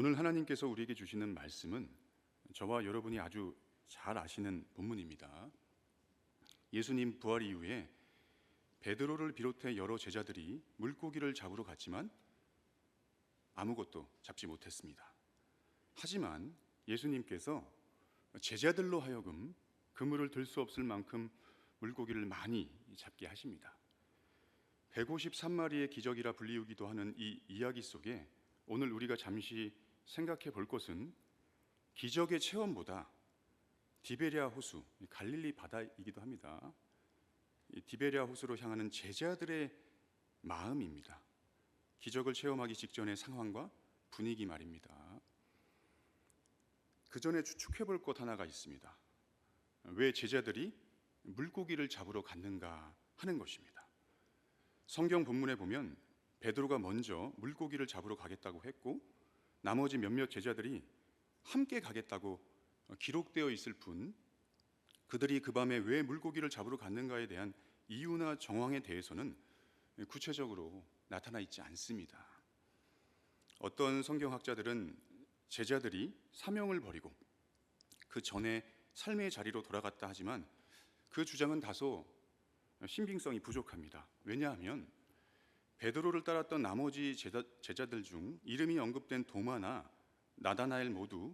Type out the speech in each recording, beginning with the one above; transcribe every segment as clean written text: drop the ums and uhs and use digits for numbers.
오늘 하나님께서 우리에게 주시는 말씀은 저와 여러분이 아주 잘 아시는 본문입니다. 예수님 부활 이후에 베드로를 비롯해 여러 제자들이 물고기를 잡으러 갔지만 아무것도 잡지 못했습니다. 하지만 예수님께서 제자들로 하여금 그물을 들 수 없을 만큼 물고기를 많이 잡게 하십니다. 153마리의 기적이라 불리우기도 하는 이 이야기 속에 오늘 우리가 잠시 생각해 볼 것은 기적의 체험보다 디베랴 호수, 갈릴리 바다이기도 합니다. 이 디베랴 호수로 향하는 제자들의 마음입니다. 기적을 체험하기 직전의 상황과 분위기 말입니다. 그 전에 추측해 볼 것 하나가 있습니다. 왜 제자들이 물고기를 잡으러 갔는가 하는 것입니다. 성경 본문에 보면 베드로가 먼저 물고기를 잡으러 가겠다고 했고 나머지 몇몇 제자들이 함께 가겠다고 기록되어 있을 뿐 그들이 그 밤에 왜 물고기를 잡으러 갔는가에 대한 이유나 정황에 대해서는 구체적으로 나타나 있지 않습니다. 어떤 성경학자들은 제자들이 사명을 버리고 그 전에 삶의 자리로 돌아갔다 하지만 그 주장은 다소 신빙성이 부족합니다. 왜냐하면 베드로를 따랐던 나머지 제자들 중 이름이 언급된 도마나 나다나엘 모두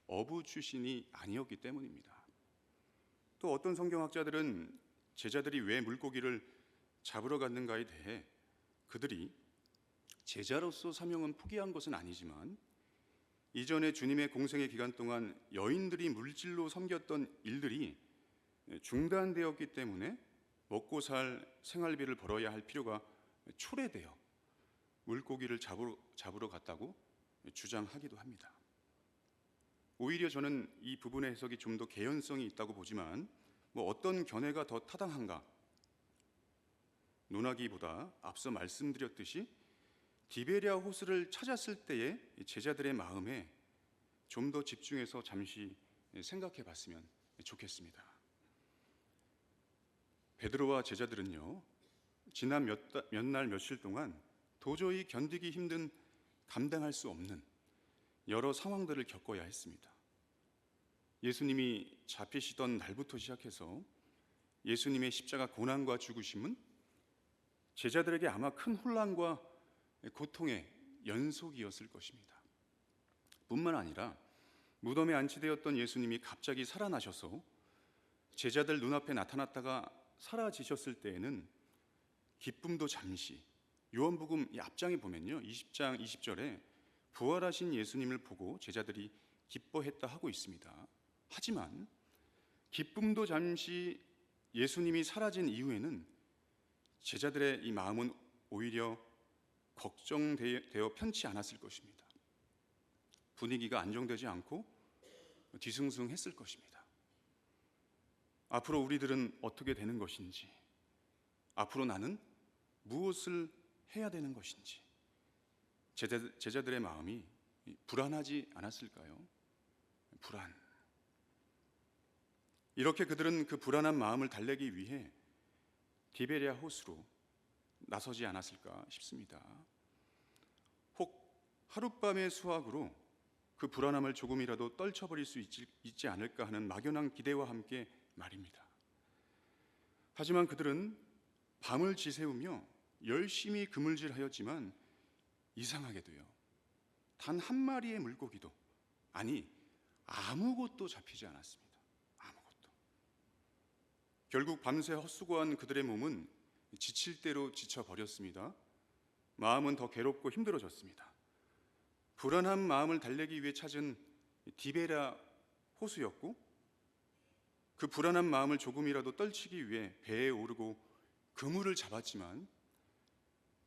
어부 출신이 아니었기 때문입니다. 또 어떤 성경학자들은 제자들이 왜 물고기를 잡으러 갔는가에 대해 그들이 제자로서 사명은 포기한 것은 아니지만 이전에 주님의 공생의 기간 동안 여인들이 물질로 섬겼던 일들이 중단되었기 때문에 먹고 살 생활비를 벌어야 할 필요가 초래되어 물고기를 잡으러 갔다고 주장하기도 합니다. 오히려 저는 이 부분의 해석이 좀 더 개연성이 있다고 보지만 어떤 견해가 더 타당한가 논하기보다 앞서 말씀드렸듯이 디베랴 호수를 찾았을 때의 제자들의 마음에 좀 더 집중해서 잠시 생각해 봤으면 좋겠습니다. 베드로와 제자들은요, 지난 몇 날 며칠 동안 도저히 견디기 힘든, 감당할 수 없는 여러 상황들을 겪어야 했습니다. 예수님이 잡히시던 날부터 시작해서 예수님의 십자가 고난과 죽으심은 제자들에게 아마 큰 혼란과 고통의 연속이었을 것입니다. 뿐만 아니라 무덤에 안치되었던 예수님이 갑자기 살아나셔서 제자들 눈앞에 나타났다가 사라지셨을 때에는 기쁨도 잠시, 요한복음 앞장에 보면요 20장 20절에 부활하신 예수님을 보고 제자들이 기뻐했다 하고 있습니다. 하지만 기쁨도 잠시 예수님이 사라진 이후에는 제자들의 이 마음은 오히려 걱정되어 편치 않았을 것입니다. 분위기가 안정되지 않고 뒤숭숭했을 것입니다. 앞으로 우리들은 어떻게 되는 것인지, 앞으로 나는 무엇을 해야 되는 것인지 제자들의 마음이 불안하지 않았을까요? 불안. 이렇게 그들은 그 불안한 마음을 달래기 위해 디베랴 호수로 나서지 않았을까 싶습니다. 혹 하룻밤의 수확으로 그 불안함을 조금이라도 떨쳐버릴 수 있지 않을까 하는 막연한 기대와 함께 말입니다. 하지만 그들은 밤을 지새우며 열심히 그물질하였지만 이상하게도요, 단 한 마리의 물고기도, 아니 아무것도 잡히지 않았습니다. 아무것도. 결국 밤새 헛수고한 그들의 몸은 지칠 대로 지쳐버렸습니다. 마음은 더 괴롭고 힘들어졌습니다. 불안한 마음을 달래기 위해 찾은 디베랴 호수였고 그 불안한 마음을 조금이라도 떨치기 위해 배에 오르고 그물을 잡았지만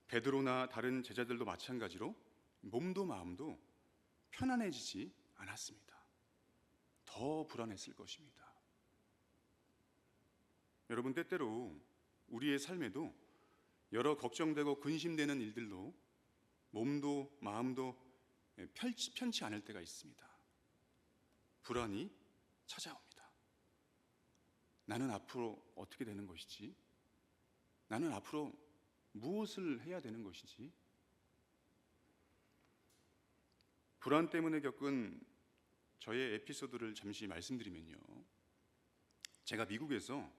베드로나 다른 제자들도 마찬가지로 몸도 마음도 편안해지지 않았습니다. 더 불안했을 것입니다. 여러분, 때때로 우리의 삶에도 여러 걱정되고 근심되는 일들로 몸도 마음도 편치 않을 때가 있습니다. 불안이 찾아옵니다. 나는 앞으로 어떻게 되는 것이지? 나는 앞으로 무엇을 해야 되는 것이지? 불안 때문에 겪은 저의 에피소드를 잠시 말씀드리면요. 제가 미국에서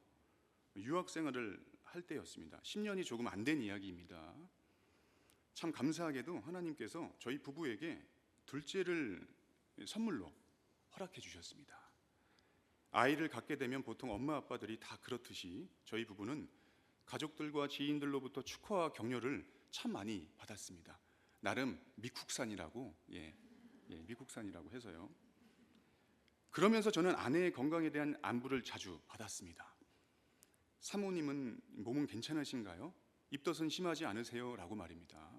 유학 생활을 할 때였습니다. 10년이 조금 안 된 이야기입니다. 참 감사하게도 하나님께서 저희 부부에게 둘째를 선물로 허락해 주셨습니다. 아이를 갖게 되면 보통 엄마 아빠들이 다 그렇듯이 저희 부부는 가족들과 지인들로부터 축하와 격려를 참 많이 받았습니다. 나름 미국산이라고 미국산이라고 해서요. 그러면서 저는 아내의 건강에 대한 안부를 자주 받았습니다. 사모님은 몸은 괜찮으신가요? 입덧은 심하지 않으세요? 라고 말입니다.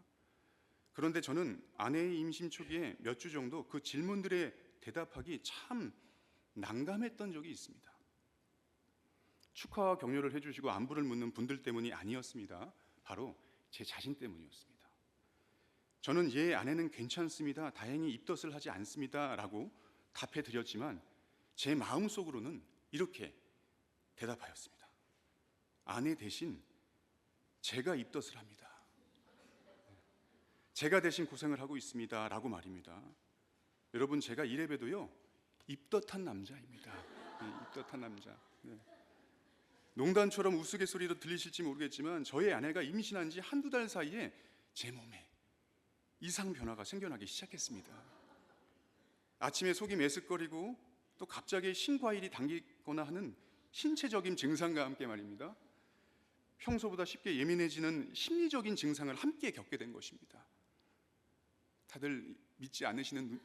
그런데 저는 아내의 임신 초기에 몇 주 정도 그 질문들에 대답하기 참 난감했던 적이 있습니다. 축하와 격려를 해주시고 안부를 묻는 분들 때문이 아니었습니다. 바로 제 자신 때문이었습니다. 저는 아내는 괜찮습니다. 다행히 입덧을 하지 않습니다. 라고 답해 드렸지만 제 마음속으로는 이렇게 대답하였습니다. 아내 대신 제가 입덧을 합니다. 제가 대신 고생을 하고 있습니다. 라고 말입니다. 여러분, 제가 이래봬도요 입덧한 남자입니다. 입덧한 남자. 농담처럼 우스갯소리로 들리실지 모르겠지만 저의 아내가 임신한 지 한두 달 사이에 제 몸에 이상 변화가 생겨나기 시작했습니다. 아침에 속이 메스꺼리고 또 갑자기 신과일이 당기거나 하는 신체적인 증상과 함께 말입니다. 평소보다 쉽게 예민해지는 심리적인 증상을 함께 겪게 된 것입니다. 다들 믿지 않으시는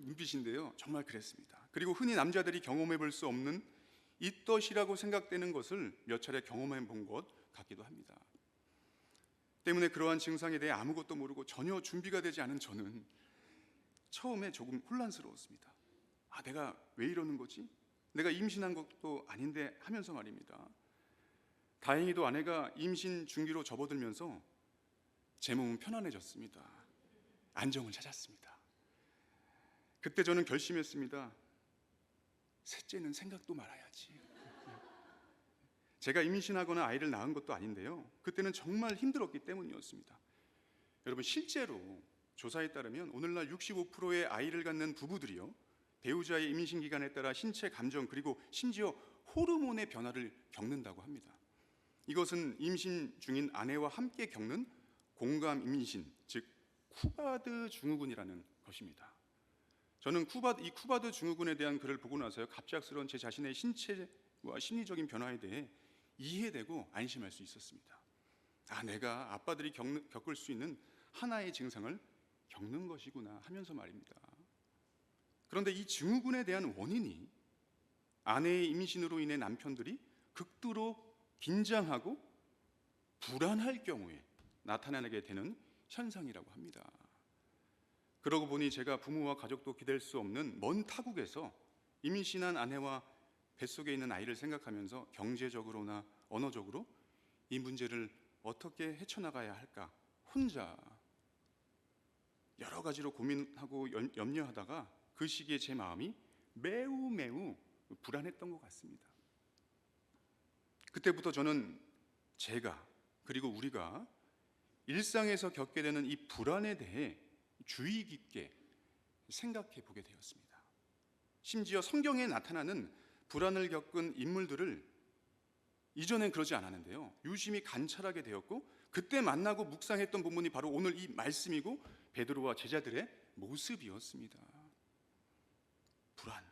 눈빛인데요. 정말 그랬습니다. 그리고 흔히 남자들이 경험해 볼 수 없는 입덧이라고 생각되는 것을 몇 차례 경험해 본 것 같기도 합니다. 때문에 그러한 증상에 대해 아무것도 모르고 전혀 준비가 되지 않은 저는 처음에 조금 혼란스러웠습니다. 내가 왜 이러는 거지? 내가 임신한 것도 아닌데 하면서 말입니다. 다행히도 아내가 임신 중기로 접어들면서 제 몸은 편안해졌습니다. 안정을 찾았습니다. 그때 저는 결심했습니다. 셋째는 생각도 말아야지. 제가 임신하거나 아이를 낳은 것도 아닌데요. 그때는 정말 힘들었기 때문이었습니다. 여러분, 실제로 조사에 따르면 오늘날 65%의 아이를 갖는 부부들이요, 배우자의 임신 기간에 따라 신체 감정 그리고 심지어 호르몬의 변화를 겪는다고 합니다. 이것은 임신 중인 아내와 함께 겪는 공감 임신, 즉 쿠바드 증후군이라는 것입니다. 저는 이 쿠바드 증후군에 대한 글을 보고 나서요, 갑작스러운 제 자신의 신체와 심리적인 변화에 대해 이해되고 안심할 수 있었습니다. 내가 아빠들이 겪을 수 있는 하나의 증상을 겪는 것이구나 하면서 말입니다. 그런데 이 증후군에 대한 원인이 아내의 임신으로 인해 남편들이 극도로 긴장하고 불안할 경우에 나타나게 되는 현상이라고 합니다. 그러고 보니 제가 부모와 가족도 기댈 수 없는 먼 타국에서 임신한 아내와 뱃속에 있는 아이를 생각하면서 경제적으로나 언어적으로 이 문제를 어떻게 헤쳐나가야 할까 혼자 여러 가지로 고민하고 염려하다가 그 시기에 제 마음이 매우 불안했던 것 같습니다. 그때부터 저는 제가 그리고 우리가 일상에서 겪게 되는 이 불안에 대해 주의 깊게 생각해 보게 되었습니다. 심지어 성경에 나타나는 불안을 겪은 인물들을 이전엔 그러지 않았는데요, 유심히 관찰하게 되었고 그때 만나고 묵상했던 본문이 바로 오늘 이 말씀이고 베드로와 제자들의 모습이었습니다. 불안.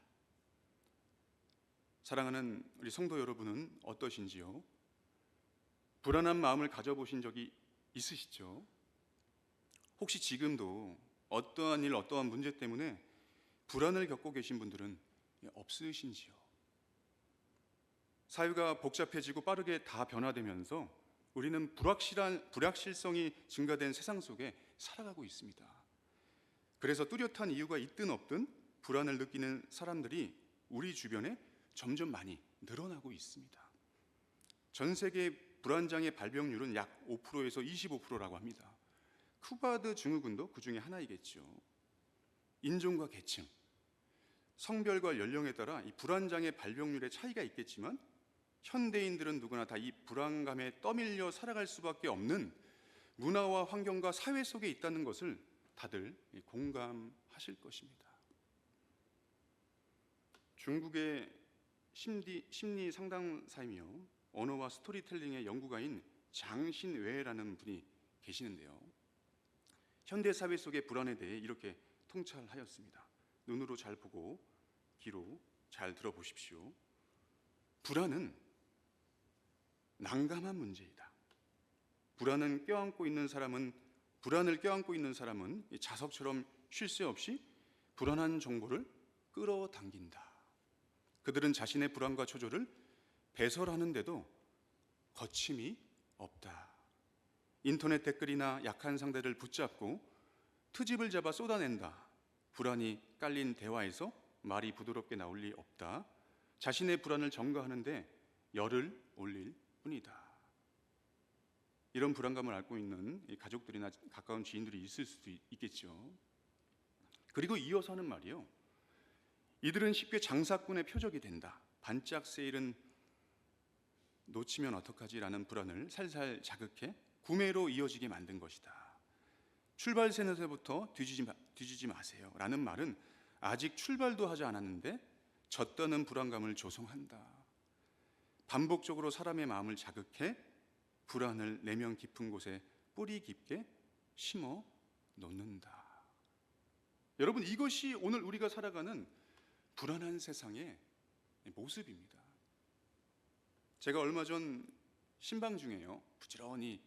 사랑하는 우리 성도 여러분은 어떠신지요? 불안한 마음을 가져보신 적이 있으시죠? 혹시 지금도 어떠한 일, 어떠한 문제 때문에 불안을 겪고 계신 분들은 없으신지요? 사회가 복잡해지고 빠르게 다 변화되면서 우리는 불확실성이 증가된 세상 속에 살아가고 있습니다. 그래서 뚜렷한 이유가 있든 없든 불안을 느끼는 사람들이 우리 주변에 점점 많이 늘어나고 있습니다. 전 세계 불안장애 발병률은 약 5%에서 25%라고 합니다. 쿠바드 증후군도 그 중에 하나이겠죠. 인종과 계층, 성별과 연령에 따라 이 불안장애 발병률의 차이가 있겠지만 현대인들은 누구나 다 이 불안감에 떠밀려 살아갈 수밖에 없는 문화와 환경과 사회 속에 있다는 것을 다들 공감하실 것입니다. 중국의 심리 상담사이며 언어와 스토리텔링의 연구가인 장신웨라는 분이 계시는데요. 현대 사회 속의 불안에 대해 이렇게 통찰하였습니다. 눈으로 잘 보고 귀로 잘 들어보십시오. 불안은 난감한 문제이다. 불안을 껴안고 있는 사람은 자석처럼 쉴 새 없이 불안한 정보를 끌어당긴다. 그들은 자신의 불안과 초조를 배설하는데도 거침이 없다. 인터넷 댓글이나 약한 상대를 붙잡고 트집을 잡아 쏟아낸다. 불안이 깔린 대화에서 말이 부드럽게 나올 리 없다. 자신의 불안을 전가하는데 열을 올릴 뿐이다. 이런 불안감을 앓고 있는 가족들이나 가까운 지인들이 있을 수도 있겠죠. 그리고 이어서 하는 말이요. 이들은 쉽게 장사꾼의 표적이 된다. 반짝 세일은 놓치면 어떡하지라는 불안을 살살 자극해 구매로 이어지게 만든 것이다. 출발선에서부터 뒤지지 마세요 라는 말은 아직 출발도 하지 않았는데 젖다는 불안감을 조성한다. 반복적으로 사람의 마음을 자극해 불안을 내면 깊은 곳에 뿌리 깊게 심어 놓는다. 여러분, 이것이 오늘 우리가 살아가는 불안한 세상의 모습입니다. 제가 얼마 전 신방 중에요, 부지런히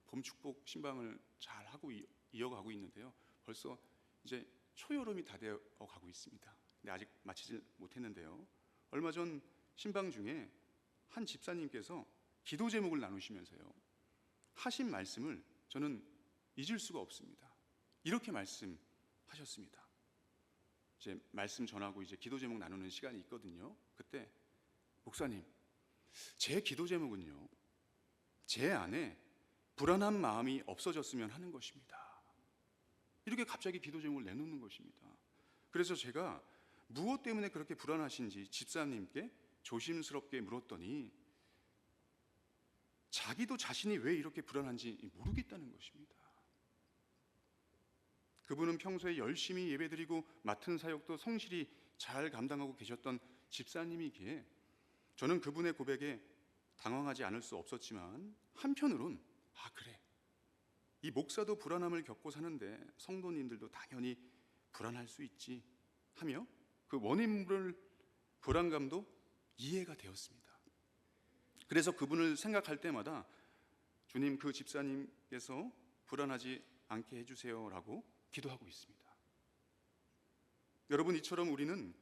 봄 축복 신방을 잘 하고 이어가고 있는데요. 벌써 이제 초여름이 다 되어 가고 있습니다. 근데 아직 마치지 못했는데요. 얼마 전 신방 중에 한 집사님께서 기도 제목을 나누시면서요, 하신 말씀을 저는 잊을 수가 없습니다. 이렇게 말씀하셨습니다. 이제 말씀 전하고 이제 기도 제목 나누는 시간이 있거든요. 그때 목사님, 제 기도 제목은요, 제 안에 불안한 마음이 없어졌으면 하는 것입니다. 이렇게 갑자기 기도 제목을 내놓는 것입니다. 그래서 제가 무엇 때문에 그렇게 불안하신지 집사님께 조심스럽게 물었더니 자기도 자신이 왜 이렇게 불안한지 모르겠다는 것입니다. 그분은 평소에 열심히 예배드리고 맡은 사역도 성실히 잘 감당하고 계셨던 집사님이기에 저는 그분의 고백에 당황하지 않을 수 없었지만, 한편으론 그래, 이 목사도 불안함을 겪고 사는데 성도님들도 당연히 불안할 수 있지 하며 그 원인물 불안감도 이해가 되었습니다. 그래서 그분을 생각할 때마다 주님, 그 집사님께서 불안하지 않게 해주세요라고 기도하고 있습니다. 여러분, 이처럼 우리는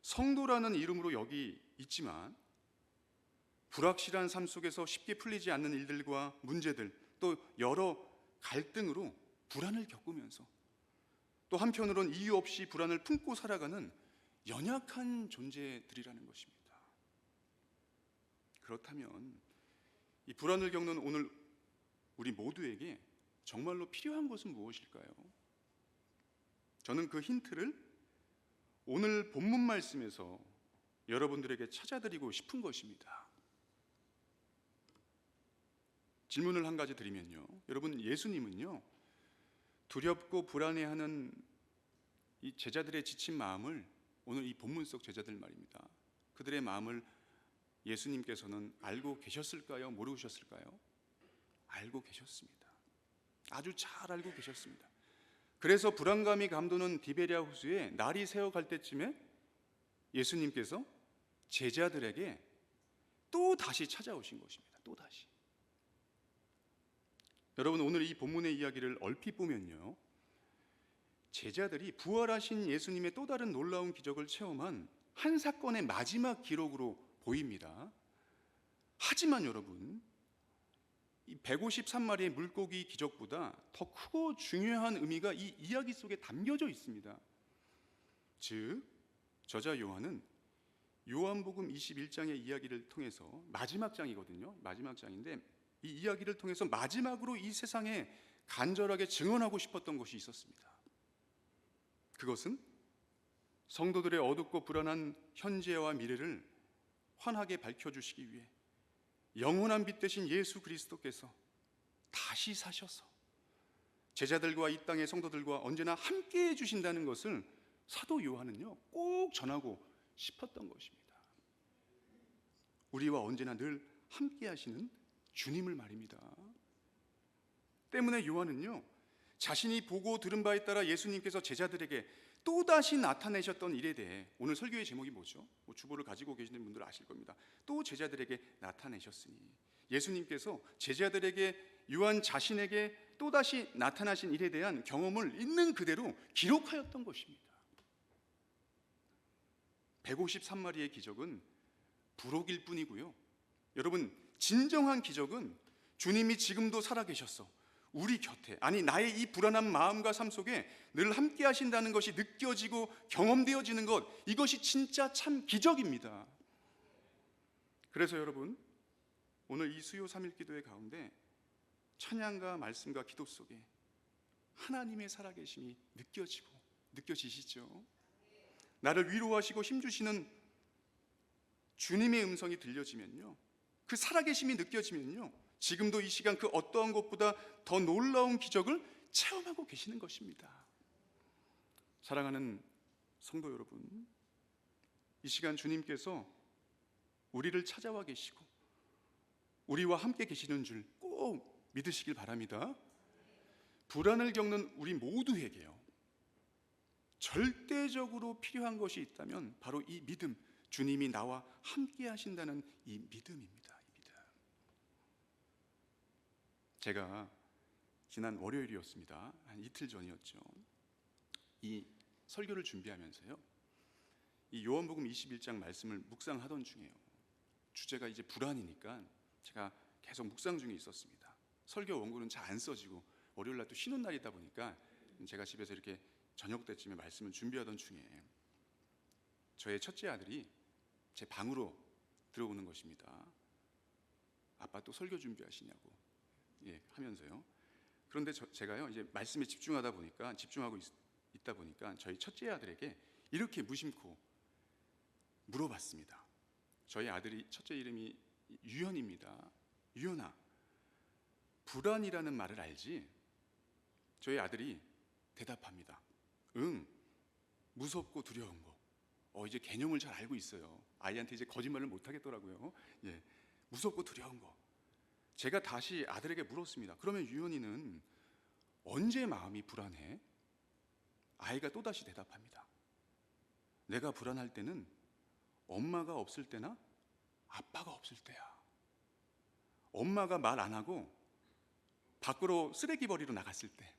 성도라는 이름으로 여기 있지만 불확실한 삶 속에서 쉽게 풀리지 않는 일들과 문제들, 또 여러 갈등으로 불안을 겪으면서 또 한편으론 이유 없이 불안을 품고 살아가는 연약한 존재들이라는 것입니다. 그렇다면 이 불안을 겪는 오늘 우리 모두에게 정말로 필요한 것은 무엇일까요? 저는 그 힌트를 오늘 본문 말씀에서 여러분들에게 찾아드리고 싶은 것입니다. 질문을 한 가지 드리면요, 여러분, 예수님은요, 두렵고 불안해하는 이 제자들의 지친 마음을, 오늘 이 본문 속 제자들 말입니다, 그들의 마음을 예수님께서는 알고 계셨을까요? 모르셨을까요? 알고 계셨습니다. 아주 잘 알고 계셨습니다. 그래서 불안감이 감도는 디베랴 호수에 날이 새어갈 때쯤에 예수님께서 제자들에게 또 다시 찾아오신 것입니다. 또 다시. 여러분, 오늘 이 본문의 이야기를 얼핏 보면요, 제자들이 부활하신 예수님의 또 다른 놀라운 기적을 체험한 한 사건의 마지막 기록으로 보입니다. 하지만 여러분, 이 153마리의 물고기 기적보다 더 크고 중요한 의미가 이 이야기 속에 담겨져 있습니다. 즉, 저자 요한은 요한복음 21장의 이야기를 통해서, 마지막 장이거든요, 마지막 장인데 이 이야기를 통해서 마지막으로 이 세상에 간절하게 증언하고 싶었던 것이 있었습니다. 그것은 성도들의 어둡고 불안한 현재와 미래를 환하게 밝혀주시기 위해 영원한 빛 되신 예수 그리스도께서 다시 사셔서 제자들과 이 땅의 성도들과 언제나 함께 해주신다는 것을 사도 요한은요 꼭 전하고 싶었던 것입니다. 우리와 언제나 늘 함께 하시는 주님을 말입니다. 때문에 요한은요 자신이 보고 들은 바에 따라 예수님께서 제자들에게 또다시 나타내셨던 일에 대해, 오늘 설교의 제목이 뭐죠? 주보를 가지고 계시는 분들 아실 겁니다. 또 제자들에게 나타내셨으니, 예수님께서 제자들에게 요한 자신에게 또다시 나타나신 일에 대한 경험을 있는 그대로 기록하였던 것입니다. 153마리의 기적은 부록일 뿐이고요, 여러분, 진정한 기적은 주님이 지금도 살아계셨어 우리 곁에, 아니 나의 이 불안한 마음과 삶 속에 늘 함께 하신다는 것이 느껴지고 경험되어지는 것, 이것이 진짜 참 기적입니다. 그래서 여러분, 오늘 이 수요 3일 기도회 가운데 찬양과 말씀과 기도 속에 하나님의 살아계심이 느껴지시죠? 나를 위로하시고 힘주시는 주님의 음성이 들려지면요, 그 살아계심이 느껴지면요, 지금도 이 시간 그 어떠한 것보다 더 놀라운 기적을 체험하고 계시는 것입니다. 사랑하는 성도 여러분, 이 시간 주님께서 우리를 찾아와 계시고 우리와 함께 계시는 줄 꼭 믿으시길 바랍니다. 불안을 겪는 우리 모두에게요, 절대적으로 필요한 것이 있다면 바로 이 믿음, 주님이 나와 함께 하신다는 이 믿음입니다. 제가 지난 월요일이었습니다. 한 이틀 전이었죠. 이 설교를 준비하면서요, 이 요한복음 21장 말씀을 묵상하던 중에요, 주제가 이제 불안이니까 제가 계속 묵상 중에 있었습니다. 설교 원고는 잘 안 써지고 월요일 날 또 쉬는 날이다 보니까 제가 집에서 이렇게 저녁 때쯤에 말씀을 준비하던 중에 저의 첫째 아들이 제 방으로 들어오는 것입니다. 아빠 또 설교 준비하시냐고 하면서요. 그런데 제가요 이제 말씀에 집중하고 있다 보니까 저희 첫째 아들에게 이렇게 무심코 물어봤습니다. 저희 아들이 첫째 이름이 유현입니다. 유현아, 불안이라는 말을 알지? 저희 아들이 대답합니다. 응, 무섭고 두려운 거. 이제 개념을 잘 알고 있어요. 아이한테 이제 거짓말을 못 하겠더라고요. 무섭고 두려운 거. 제가 다시 아들에게 물었습니다. 그러면 유현이는 언제 마음이 불안해? 아이가 또다시 대답합니다. 내가 불안할 때는 엄마가 없을 때나 아빠가 없을 때야. 엄마가 말 안 하고 밖으로 쓰레기 버리러 나갔을 때,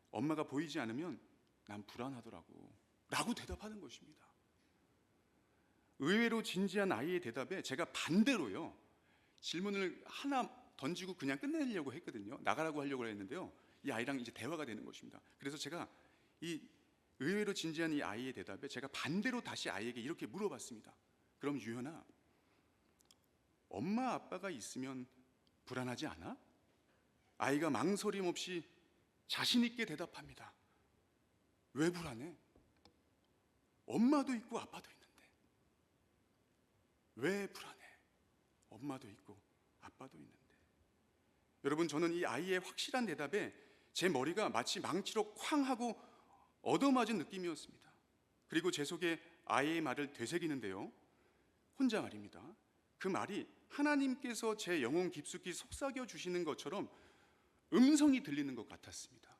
엄마가 보이지 않으면 난 불안하더라고 라고 대답하는 것입니다. 의외로 진지한 아이의 대답에 제가 반대로요, 질문을 하나 던지고 그냥 끝내려고 했거든요. 나가라고 하려고 했는데요, 이 아이랑 이제 대화가 되는 것입니다. 그래서 제가 이 의외로 진지한 이 아이의 대답에 제가 반대로 다시 아이에게 이렇게 물어봤습니다. 그럼 유현아, 엄마 아빠가 있으면 불안하지 않아? 아이가 망설임 없이 자신 있게 대답합니다. 왜 불안해? 엄마도 있고 아빠도 있는데. 왜 불안해? 엄마도 있고 아빠도 있는데. 여러분, 저는 이 아이의 확실한 대답에 제 머리가 마치 망치로 쾅 하고 얻어맞은 느낌이었습니다. 그리고 제 속에 아이의 말을 되새기는데요, 혼자 말입니다. 그 말이 하나님께서 제 영혼 깊숙이 속삭여 주시는 것처럼 음성이 들리는 것 같았습니다.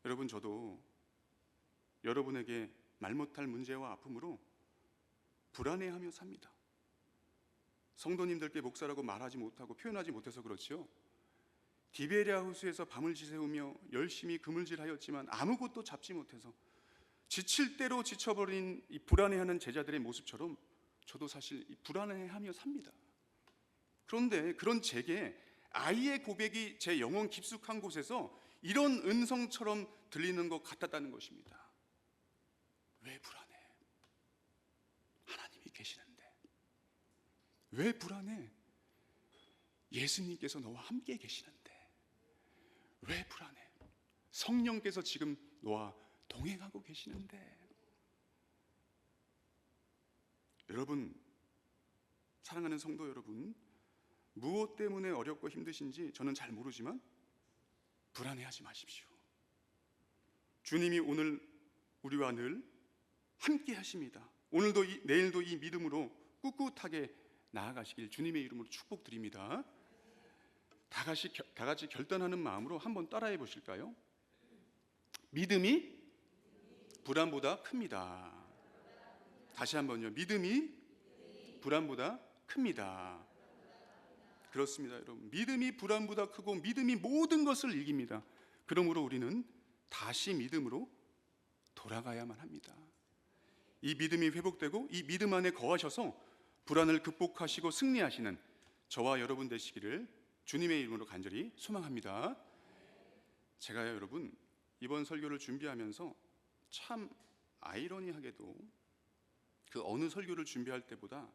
여러분, 저도 여러분에게 말 못할 문제와 아픔으로 불안해하며 삽니다. 성도님들께 목사라고 말하지 못하고 표현하지 못해서 그렇지요, 디베랴 호수에서 밤을 지새우며 열심히 그물질하였지만 아무것도 잡지 못해서 지칠 대로 지쳐버린 이 불안해하는 제자들의 모습처럼 저도 사실 이 불안해하며 삽니다. 그런데 그런 제게 아이의 고백이 제 영혼 깊숙한 곳에서 이런 음성처럼 들리는 것 같았다는 것입니다. 왜 불안해? 하나님이 계시는데. 왜 불안해? 예수님께서 너와 함께 계시는데. 왜 불안해? 성령께서 지금 너와 동행하고 계시는데. 여러분, 사랑하는 성도 여러분, 무엇 때문에 어렵고 힘드신지 저는 잘 모르지만 불안해하지 마십시오. 주님이 오늘 우리와 늘 함께 하십니다. 오늘도 내일도 이 믿음으로 꿋꿋하게 나아가시길 주님의 이름으로 축복드립니다. 다 같이 결단하는 마음으로 한번 따라해 보실까요? 믿음이 불안보다 큽니다. 다시 한번요. 믿음이 불안보다 큽니다. 그렇습니다, 여러분. 믿음이 불안보다 크고 믿음이 모든 것을 이깁니다. 그러므로 우리는 다시 믿음으로 돌아가야만 합니다. 이 믿음이 회복되고 이 믿음 안에 거하셔서 불안을 극복하시고 승리하시는 저와 여러분 되시기를 주님의 이름으로 간절히 소망합니다. 제가요, 여러분, 이번 설교를 준비하면서 참 아이러니하게도 그 어느 설교를 준비할 때보다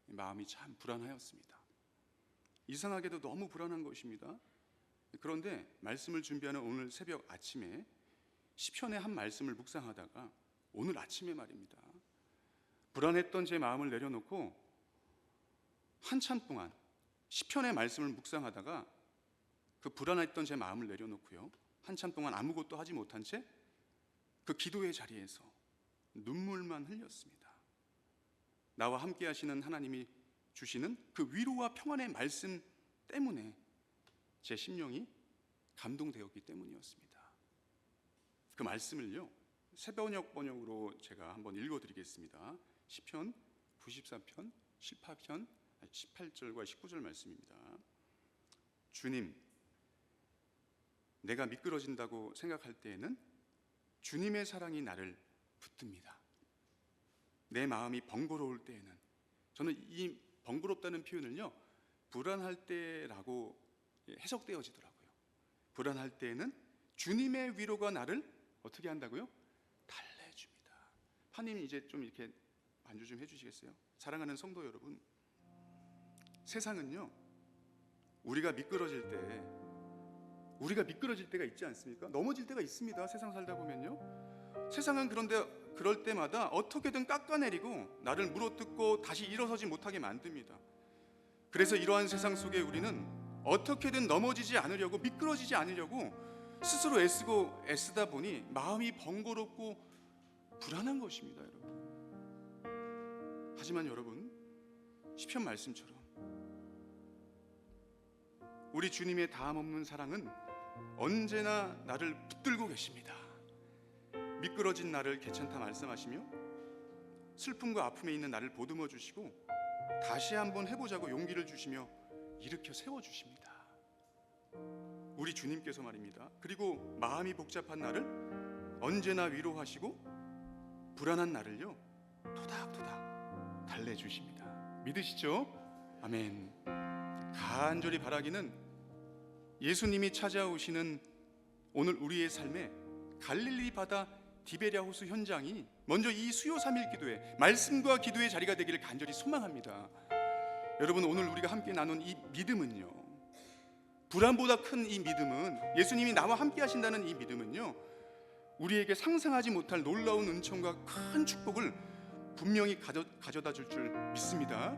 마음이 참 불안하였습니다. 이상하게도 너무 불안한 것입니다. 그런데 말씀을 준비하는 오늘 새벽 아침에 시편의 한 말씀을 묵상하다가 오늘 아침에 말입니다, 불안했던 제 마음을 내려놓고 한참 동안 시편의 말씀을 묵상하다가 그 불안했던 제 마음을 내려놓고요, 한참 동안 아무것도 하지 못한 채 그 기도의 자리에서 눈물만 흘렸습니다. 나와 함께 하시는 하나님이 주시는 그 위로와 평안의 말씀 때문에 제 심령이 감동되었기 때문이었습니다. 그 말씀을요, 새번역 번역으로 제가 한번 읽어드리겠습니다. 시편 94편 18절과 19절 말씀입니다. 주님, 내가 미끄러진다고 생각할 때에는 주님의 사랑이 나를 붙듭니다. 내 마음이 번거로울 때에는, 저는 이 번거롭다는 표현을요, 불안할 때라고 해석되어지더라고요. 불안할 때에는 주님의 위로가 나를 어떻게 한다고요? 달래줍니다. 파님 이제 좀 이렇게 반주 좀 해주시겠어요? 사랑하는 성도 여러분, 세상은요, 우리가 미끄러질 때가 있지 않습니까? 넘어질 때가 있습니다. 세상 살다 보면요. 세상은 그럴 때마다 어떻게든 깎아내리고 나를 물어뜯고 다시 일어서지 못하게 만듭니다. 그래서 이러한 세상 속에 우리는 어떻게든 넘어지지 않으려고, 미끄러지지 않으려고 스스로 애쓰다 보니 마음이 번거롭고 불안한 것입니다, 여러분. 하지만 여러분, 시편 말씀처럼 우리 주님의 다함 없는 사랑은 언제나 나를 붙들고 계십니다. 미끄러진 나를 괜찮다 말씀하시며 슬픔과 아픔에 있는 나를 보듬어 주시고 다시 한번 해보자고 용기를 주시며 일으켜 세워주십니다. 우리 주님께서 말입니다. 그리고 마음이 복잡한 나를 언제나 위로하시고 불안한 나를요, 토닥토닥 달래주십니다. 믿으시죠? 아멘. 간절히 바라기는 예수님이 찾아오시는 오늘 우리의 삶에 갈릴리 바다 디베랴 호수 현장이 먼저 이 수요 3일 기도회, 말씀과 기도의 자리가 되기를 간절히 소망합니다. 여러분, 오늘 우리가 함께 나눈 이 믿음은요, 불안보다 큰 이 믿음은, 예수님이 나와 함께 하신다는 이 믿음은요, 우리에게 상상하지 못할 놀라운 은총과 큰 축복을 분명히 가져다 줄 믿습니다.